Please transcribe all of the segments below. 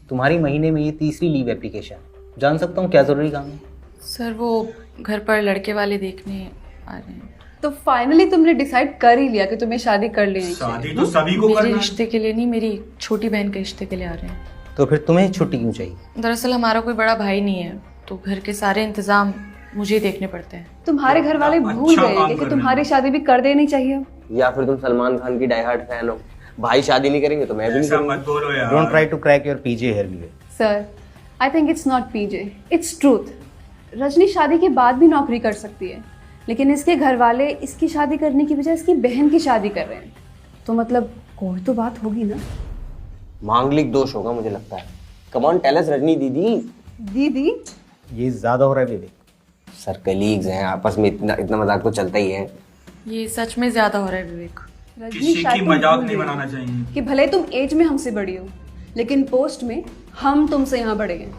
तुम्हारी महीने में ये तीसरी लीव एप्लीकेशन, जान सकता हूँ क्या ज़रूरी काम है? सर वो घर पर लड़के वाले देखने आ रहे हैं। तो फाइनली तुमने डिसाइड कर ही लिया कि तुम्हें शादी कर लेनी चाहिए। शादी तो सभी को मेरे करना है। रिश्ते के लिए नहीं, मेरी छोटी बहन के रिश्ते के लिए आ रहे हैं। तो फिर तुम्हें छुट्टी क्यों चाहिए? दरअसल हमारा कोई बड़ा भाई नहीं है, तो घर के सारे इंतजाम मुझे ही देखने पड़ते हैं। तुम्हारे घर वाले भूल अच्छा गए काम कि कर रहे तुम्हारी शादी भी कर देनी चाहिए। या फिर तुम सलमान खान की डाई हार्ट फैन हो, भाई शादी नहीं करेंगे तो मैं भी नहीं ऐसा करूंगा। मत बोलो यार। Don't try to crack your PJ here Vivek. Sir, I think it's not PJ, it's truth. Rajni शादी के बाद भी नौकरी कर सकती है, लेकिन इसके घर वाले इसकी शादी करने की बजाय इसकी बहन की शादी कर रहे हैं। तो मतलब कोई तो बात होगी ना। मांगलिक दोष होगा मुझे लगता है। Come on tell us Rajni दीदी। दीदी ये ज़्यादा हो रहा है विवेक। सर कलीग्स हैं, आपस में इतना मजाक तो चलता ही है। ये सच में ज्यादा हो रहा है विवेक। रजनी किसी शायद की तुम मजाक भूल नहीं गई बनाना चाहिए। कि भले तुम एज में हमसे बड़ी हो, लेकिन पोस्ट में हम तुमसे यहाँ बड़े हैं।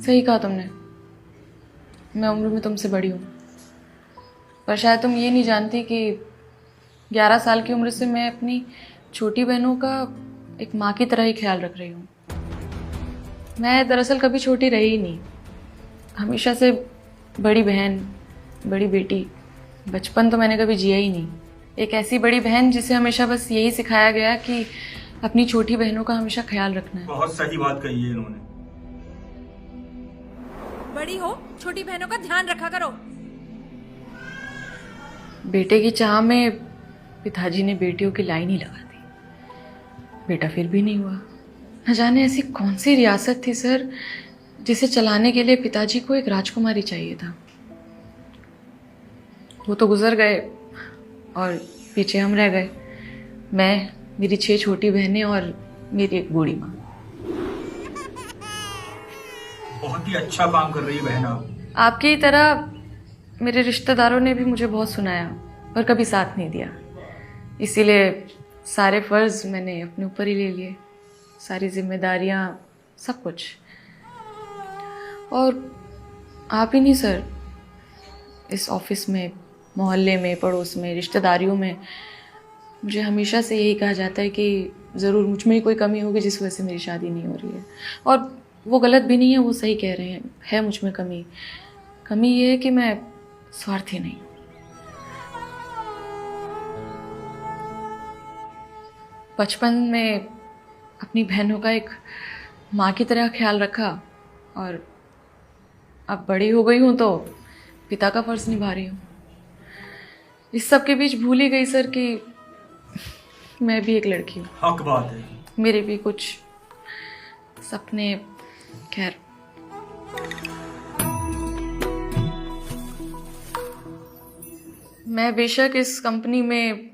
सही कहा तुमने, मैं उम्र में तुमसे बड़ी हूँ, पर शायद तुम ये नहीं जानती कि 11 साल की उम्र से मैं अपनी छोटी बहनों का एक माँ की तरह ही ख्याल रख रही हूँ। मैं दरअसल कभी छोटी रही ही नहीं, हमेशा से बड़ी बहन, बड़ी बेटी। बचपन तो मैंने कभी जिया ही नहीं। एक ऐसी बड़ी बहन जिसे हमेशा बस यही सिखाया गया कि अपनी छोटी बहनों का हमेशा ख्याल रखना है। बहुत सही बात कही है इन्होंने। बड़ी हो, छोटी बहनों का ध्यान रखा करो। बेटे की चाह में पिताजी ने बेटियों की लाइन ही लगा दी। बेटा फिर भी नहीं हुआ। न जाने ऐसी कौन सी रियासत थी सर, जिसे चलाने के लिए पिताजी को एक राजकुमारी चाहिए था। वो तो गुजर गए और पीछे हम रह गए, मैं, मेरी 6 छोटी बहनें और मेरी एक बूढ़ी माँ। बहुत ही अच्छा काम कर रही है बहन आप। आपकी ही तरह मेरे रिश्तेदारों ने भी मुझे बहुत सुनाया, पर कभी साथ नहीं दिया। इसीलिए सारे फर्ज मैंने अपने ऊपर ही ले लिए, सारी जिम्मेदारियाँ, सब कुछ। और आप ही नहीं सर, इस ऑफिस में, मोहल्ले में, पड़ोस में, रिश्तेदारियों में मुझे हमेशा से यही कहा जाता है कि ज़रूर मुझ में ही कोई कमी होगी जिस वजह से मेरी शादी नहीं हो रही है। और वो गलत भी नहीं है, वो सही कह रहे हैं, है मुझ में कमी। कमी ये है कि मैं स्वार्थी नहीं। बचपन में अपनी बहनों का एक माँ की तरह ख्याल रखा, और अब बड़ी हो गई हूँ तो पिता का फर्ज निभा रही हूँ। इस सब के बीच भूल ही गई सर कि मैं भी एक लड़की हूँ। हक बात है। मेरे भी कुछ सपने, खैर। मैं बेशक इस कंपनी में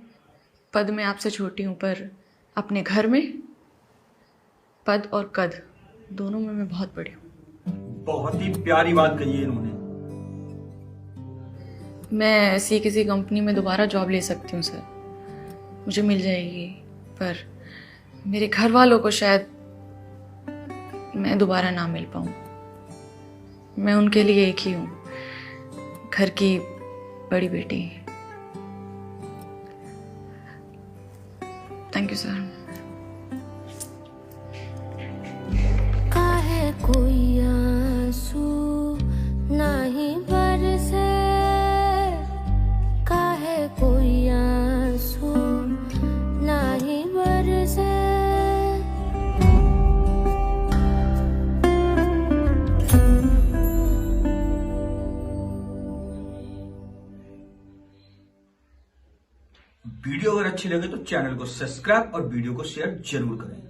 पद में आपसे छोटी हूँ, पर अपने घर में पद और कद दोनों में मैं बहुत बड़ी हूँ। बहुत ही प्यारी बात कही है इन्होंने। मैं ऐसी किसी कंपनी में दोबारा जॉब ले सकती हूँ सर, मुझे मिल जाएगी, पर मेरे घर वालों को शायद मैं दोबारा ना मिल पाऊँ। मैं उनके लिए एक ही हूँ, घर की बड़ी बेटी। Thank you sir. काहे कोई आंसू नहीं बरसे, काहे कोई आंसू नहीं बरसे। वीडियो अगर अच्छी लगे तो चैनल को सब्सक्राइब और वीडियो को शेयर जरूर करें।